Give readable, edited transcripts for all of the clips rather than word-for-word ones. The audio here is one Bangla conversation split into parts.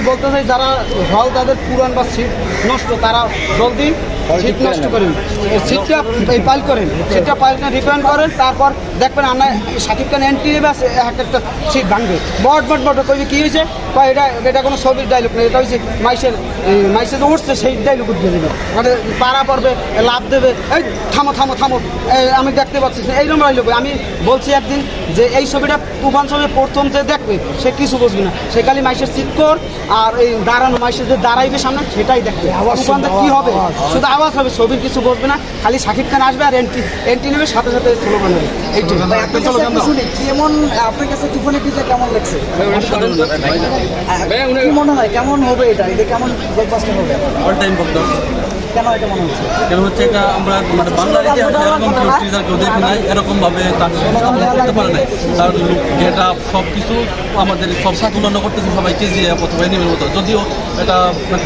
বলতে চাই যারা হল তাদের পুরান বা সিট নষ্ট তারা জলদি সিট নষ্ট করেন, সিটটা পাইল করেন, সিটটা পাইলটা রিপেয়ার করেন, তারপর দেখবেন আমরা শাকিব খান এন্ট্রি নেবে একটা সিট ভাঙবে বট কইবে কী হয়েছে, কয় এটা কোনো ছবির ডায়লগ নেই, এটা হচ্ছে মাইসের উঠছে সেই ডায়লগ উঠবে দেবে, মানে পাড়া পড়বে লাভ দেবে, এই থামো আমি দেখতে পাচ্ছি এইরকম ডায়লগ। আমি বলছি একদিন যে এই ছবিটা তুফান ছবি প্রথম যে দেখবে সে কিছু বুঝবে না, সে খালি মাইসের চিৎকর আর এই দাঁড়ানো মাইসের যে দাঁড়াইবে সামনে সেটাই দেখবে, তুফানটা কী হবে শুধু আওয়াজ হবে, ছবির কিছু বুঝবে না, খালি শাকিব খান আসবে আর এন্ট্রি নেবে সাথে স্লোগান নেবে। এইটাই কেমন আপনার কাছে তুফানের টিজার কেমন লাগছে? কি মনে হয় কেমন হবে এটা কেমন ব্লকবাস্টার হবে? All time blockbuster. কেন এটা মনে হচ্ছে? কেন হচ্ছে এটা আমরা মানে বাংলার ইতিহাসে এরকম কেউ টিজার কেউ দেখি নাই, এরকমভাবে তাকে করতে পারে নাই, তার লুক গেট আপ সব কিছু আমাদের সব তুলনা করতেছে সবাই কেজিএফ অথবা এনিমের মতো, যদিও এটা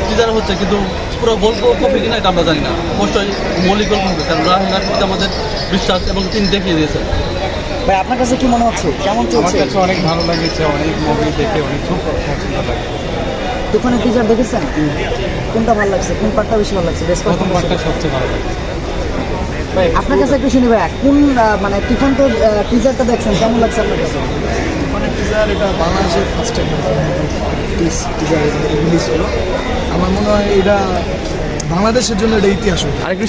টিজার হচ্ছে কিন্তু পুরো গল্প কপি কিনা এটা আমরা জানি না, অবশ্যই মৌলিক গল্প হবে, কারণ রাহিনার প্রতি আমাদের বিশ্বাস এবং তিনি দেখিয়ে দিয়েছেন। ভাই আপনার কাছে কি মনে হচ্ছে কেমন আমার চলছে? কাছে অনেক ভালো লাগছে, অনেক মুভি দেখে অনেক খুব পছন্দ লাগে। তুফানের টিজার দেখেছেন? কোনটা ভালো লাগছে, কোন পার্টটা বেশি ভালো লাগছে? বেশ প্রথম পার্টটা সবচেয়ে ভালো লাগছে। আপনার কাছে একটু শুনি ভাই, কোন মানে তুফান তো টিজারটা দেখছেন কেমন লাগছে আপনার কাছে? মানে টিজার এটা বাংলাদেশের ফার্স্ট টাইম টিজার রিলিজ হলো, আমার মনে হয় এটা বাংলাদেশের জন্য এটা ইতিহাস হবে। আরেকটু